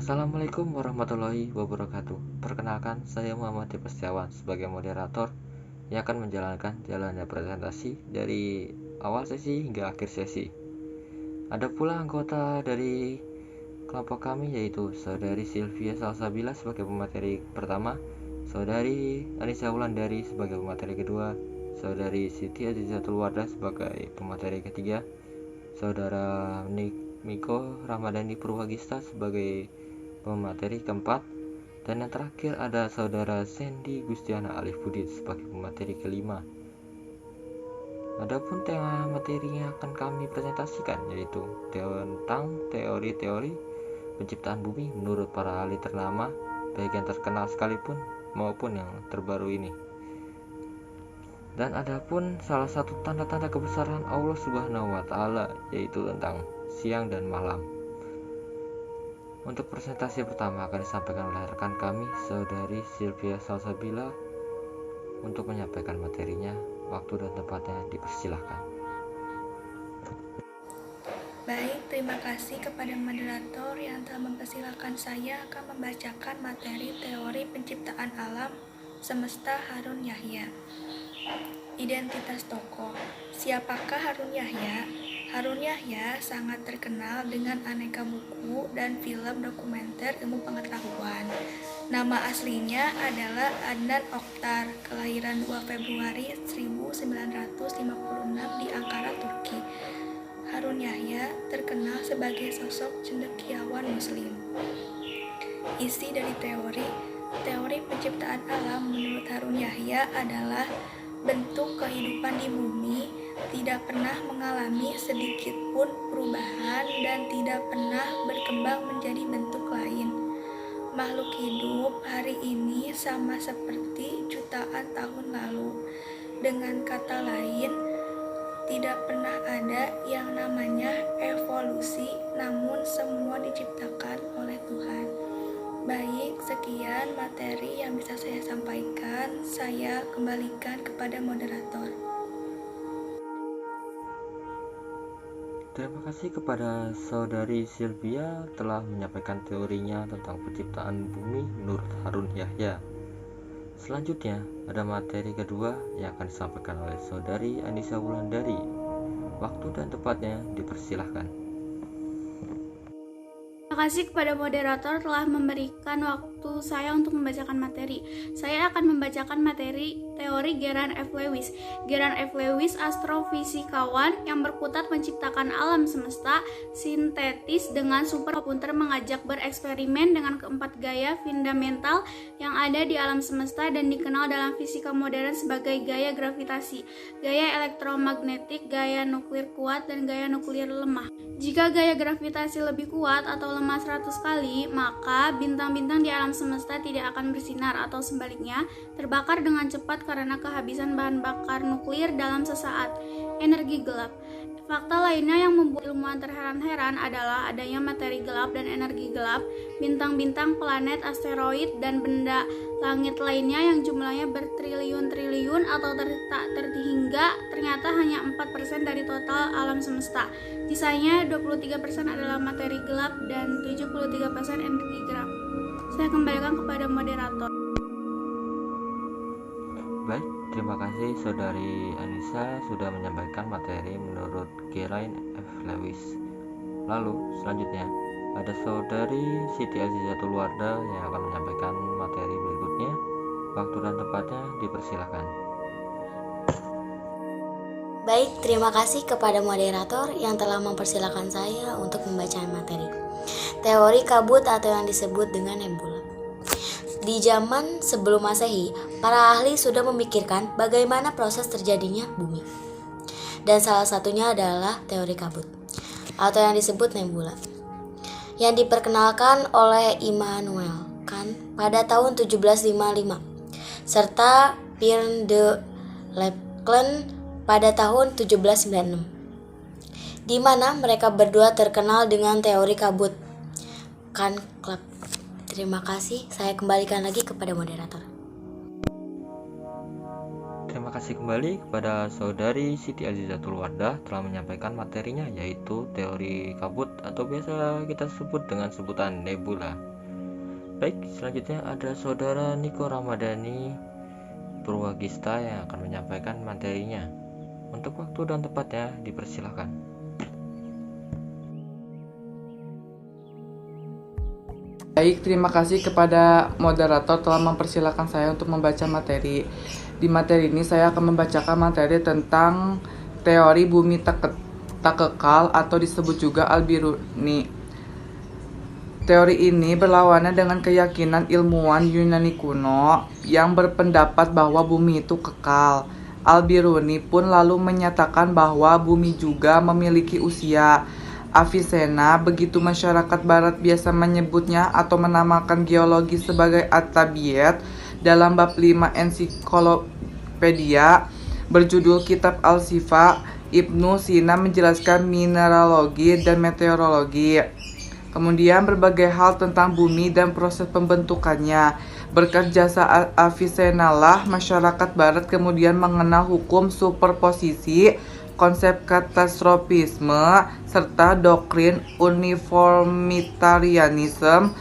Assalamualaikum warahmatullahi wabarakatuh. Perkenalkan, saya Muhammad Setiawan sebagai moderator yang akan menjalankan jalannya presentasi dari awal sesi hingga akhir sesi. Ada pula anggota dari kelompok kami, yaitu Saudari Sylvia Salsabila sebagai pemateri pertama, Saudari Anissa Wulandari sebagai pemateri kedua, Saudari Siti Azizatul Wardah sebagai pemateri ketiga, Saudara Miko Ramadhani Purwagista sebagai pemateri keempat, dan yang terakhir ada Saudara Sandy Gustiana Alif Budi sebagai pemateri kelima. Adapun tema materi yang akan kami presentasikan yaitu tentang teori-teori penciptaan bumi menurut para ahli ternama, baik yang terkenal sekalipun maupun yang terbaru ini. Dan adapun salah satu tanda-tanda kebesaran Allah Subhanahu wa Ta'ala, yaitu tentang siang dan malam. Untuk presentasi pertama akan disampaikan oleh rekan kami, Saudari Sylvia Salsabila. Untuk menyampaikan materinya, waktu dan tempatnya dipersilahkan. Baik, terima kasih kepada moderator yang telah mempersilahkan saya akan membacakan materi teori penciptaan alam semesta Harun Yahya. Identitas tokoh. Siapakah Harun Yahya? Harun Yahya sangat terkenal dengan aneka buku dan film dokumenter ilmu pengetahuan. Nama aslinya adalah Adnan Oktar, kelahiran 2 Februari 1956 di Ankara, Turki. Harun Yahya terkenal sebagai sosok cendekiawan muslim. Isi dari teori penciptaan alam menurut Harun Yahya adalah bentuk kehidupan di bumi tidak pernah mengalami sedikit pun perubahan dan tidak pernah berkembang menjadi bentuk lain. Makhluk hidup hari ini sama seperti jutaan tahun lalu. Dengan kata lain, tidak pernah ada yang namanya evolusi, namun semua diciptakan oleh Tuhan. Baik, sekian materi yang bisa saya sampaikan. Saya kembalikan kepada moderator. Terima kasih kepada Saudari Sylvia telah menyampaikan teorinya tentang penciptaan bumi menurut Harun Yahya. Selanjutnya, ada materi kedua yang akan disampaikan oleh Saudari Anissa Wulandari. Waktu dan tempatnya dipersilahkan. Terima kasih kepada moderator telah memberikan waktu saya untuk membacakan materi. Saya akan membacakan materi teori Gerard F. Lewis. Gerard F. Lewis, astrofisikawan yang berkutat menciptakan alam semesta sintetis dengan superkomputer, mengajak bereksperimen dengan keempat gaya fundamental yang ada di alam semesta dan dikenal dalam fisika modern sebagai gaya gravitasi, gaya elektromagnetik, gaya nuklir kuat, dan gaya nuklir lemah. Jika gaya gravitasi lebih kuat atau lemah 100 kali, maka bintang-bintang di alam semesta tidak akan bersinar atau sebaliknya, terbakar dengan cepat karena kehabisan bahan bakar nuklir dalam sesaat. Energi gelap. Fakta lainnya yang membuat ilmuwan terheran-heran adalah adanya materi gelap dan energi gelap, bintang-bintang, planet, asteroid, dan benda langit lainnya yang jumlahnya bertriliun-triliun atau tak terhingga ternyata hanya 4% dari total alam semesta. Sisanya 23% adalah materi gelap dan 73% energi gelap. Saya kembalikan kepada moderator. Baik, terima kasih Saudari Anissa sudah menyampaikan materi menurut Gerard F. Lewis. Lalu selanjutnya ada Saudari Siti Azizatul Wardah yang akan menyampaikan materi berikutnya. Waktu dan tempatnya dipersilakan. Baik, terima kasih kepada moderator yang telah mempersilahkan saya untuk membaca materi teori kabut atau yang disebut dengan nebula. Di zaman sebelum Masehi, para ahli sudah memikirkan bagaimana proses terjadinya bumi. Dan salah satunya adalah teori kabut atau yang disebut nebula, yang diperkenalkan oleh Immanuel Kant pada tahun 1755 serta Pierre de Leclerc pada tahun 1796, di mana mereka berdua terkenal dengan teori kabut Kant Club. Terima kasih, saya kembalikan lagi kepada moderator. Terima kasih kembali kepada Saudari Siti Azizatul Wardah telah menyampaikan materinya, yaitu teori kabut atau biasa kita sebut dengan sebutan nebula. Baik, selanjutnya ada Saudara Niko Ramadhani Purwagista yang akan menyampaikan materinya. Untuk waktu dan tempatnya dipersilakan. Baik, terima kasih kepada moderator telah mempersilahkan saya untuk membaca materi. Di materi ini saya akan membacakan materi tentang teori bumi tak kekal atau disebut juga Al-Biruni. Teori ini berlawanan dengan keyakinan ilmuwan Yunani kuno yang berpendapat bahwa bumi itu kekal. Al-Biruni pun lalu menyatakan bahwa bumi juga memiliki usia. Avicenna, begitu masyarakat barat biasa menyebutnya atau menamakan geologi sebagai at-tabiat, dalam bab 5 ensiklopedia berjudul Kitab Al-Sifa, Ibnu Sina menjelaskan mineralogi dan meteorologi. Kemudian berbagai hal tentang bumi dan proses pembentukannya. Berkat jasa Avicenna lah masyarakat barat kemudian mengenal hukum superposisi, konsep katastrofisme, serta doktrin uniformitarianism.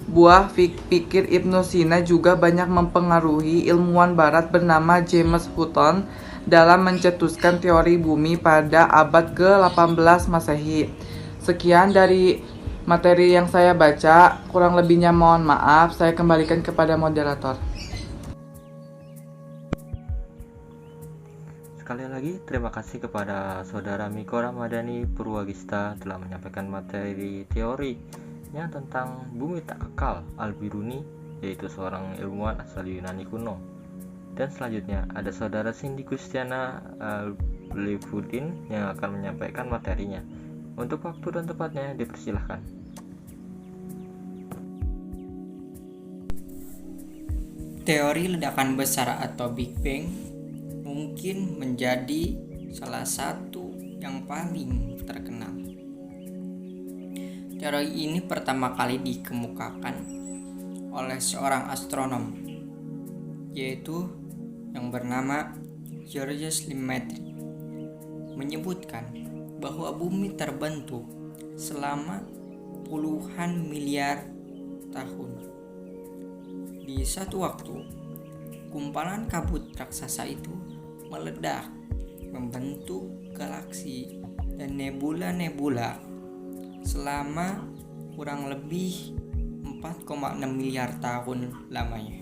Buah pikir Ibnu Sina juga banyak mempengaruhi ilmuwan barat bernama James Hutton dalam mencetuskan teori bumi pada abad ke-18 Masehi. Sekian dari materi yang saya baca, kurang lebihnya mohon maaf, saya kembalikan kepada moderator. Sekali lagi, terima kasih kepada Saudara Niko Ramadhani Purwagista telah menyampaikan materi teorinya tentang bumi tak kekal Al-Biruni, yaitu seorang ilmuwan asal Yunani kuno. Dan selanjutnya ada Saudara Cindy Gustiana Alifuddin yang akan menyampaikan materinya. Untuk waktu dan tempatnya dipersilahkan. Teori ledakan besar atau Big Bang mungkin menjadi salah satu yang paling terkenal. Teori ini pertama kali dikemukakan oleh seorang astronom, yaitu yang bernama Georges Lemaitre, menyebutkan bahwa bumi terbentuk selama puluhan miliar tahun. Di satu waktu, gumpalan kabut raksasa itu meledak, membentuk galaksi dan nebula-nebula selama kurang lebih 4,6 miliar tahun lamanya.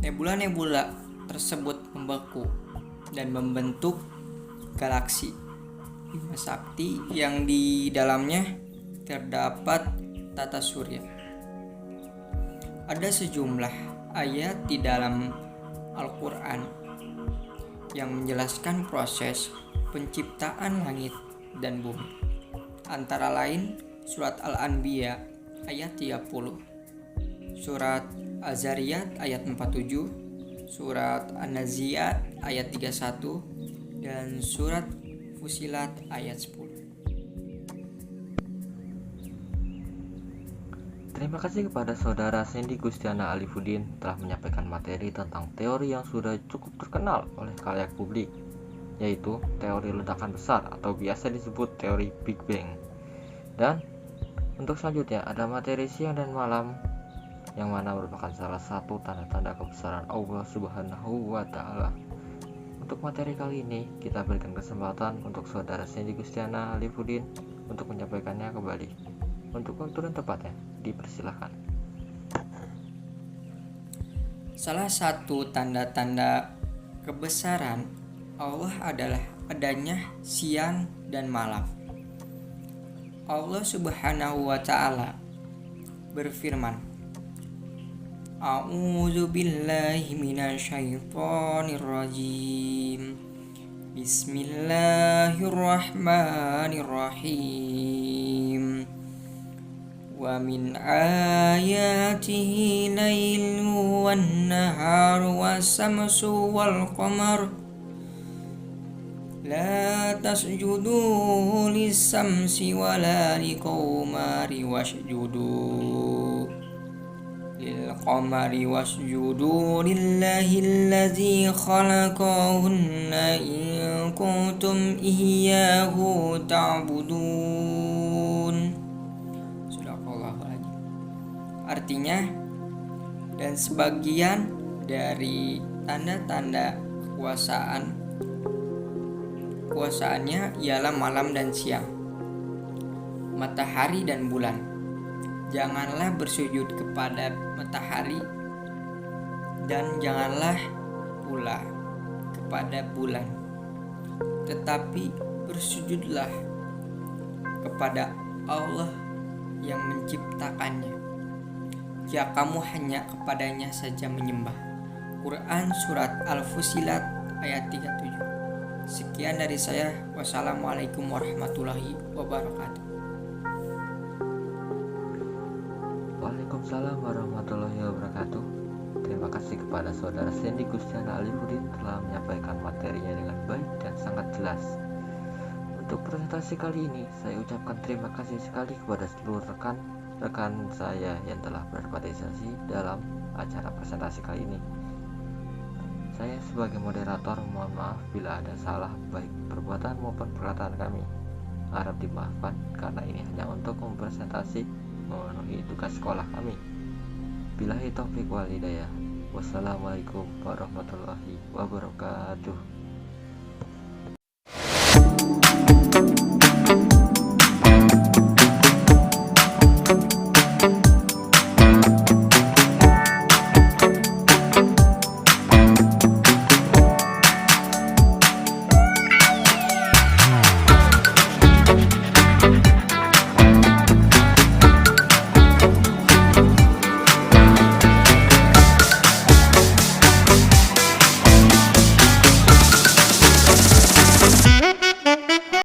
Nebula-nebula tersebut membeku dan membentuk galaksi Bima Sakti yang di dalamnya terdapat tata surya. Ada sejumlah ayat di dalam Al-Quran yang menjelaskan proses penciptaan langit dan bumi. Antara lain surat Al-Anbiya ayat 30, surat Az-Zariyat ayat 47, surat An-Nazi'at ayat 31, dan surat Fusilat ayat 10. Terima kasih kepada Saudara Cindy Gustiana Alifuddin telah menyampaikan materi tentang teori yang sudah cukup terkenal oleh khalayak publik, yaitu teori ledakan besar atau biasa disebut teori Big Bang. Dan untuk selanjutnya ada materi siang dan malam, yang mana merupakan salah satu tanda-tanda kebesaran Allah Subhanahu wa Ta'ala. Untuk materi kali ini, kita berikan kesempatan untuk Saudara Cindy Gustiana Alifuddin untuk menyampaikannya kembali. Untuk waktu dan tempatnya, dipersilahkan. Salah satu tanda-tanda kebesaran Allah adalah adanya siang dan malam. Allah Subhanahu wa Ta'ala berfirman, A'udzu billahi minasyaitonir rajim. Bismillahirrahmanirrahim. Wa min ayatihi lailu wan naharu was-samsu wal qamar. La tasjudu lis-samsi wala liqamari wasjudu lil-qamari wasjudu lillahi allazi khalaqahunna in kuntum iyyahu ta'budun. Sadaqallahul adzim. Artinya, dan sebagian dari tanda-tanda kekuasaannya ialah malam dan siang, matahari dan bulan. Janganlah bersujud kepada matahari dan janganlah pula kepada bulan, tetapi bersujudlah kepada Allah yang menciptakannya. Jika kamu hanya kepadanya saja menyembah. Quran Surat Al-Fusilat ayat 37. Sekian dari saya. Wassalamualaikum warahmatullahi wabarakatuh. Waalaikumsalam warahmatullahi wabarakatuh. Terima kasih kepada saudara Sandy Gustiana Alifudin telah menyampaikan materinya dengan baik dan sangat jelas. Untuk presentasi kali ini, saya ucapkan terima kasih sekali kepada seluruh rekan saya yang telah berpartisipasi dalam acara presentasi kali ini. Saya sebagai moderator mohon maaf bila ada salah baik perbuatan maupun perkataan kami. Harap dimaafkan karena ini hanya untuk mempresentasi memenuhi tugas sekolah kami. Billahi taufiq wal hidayah. Wassalamualaikum warahmatullahi wabarakatuh.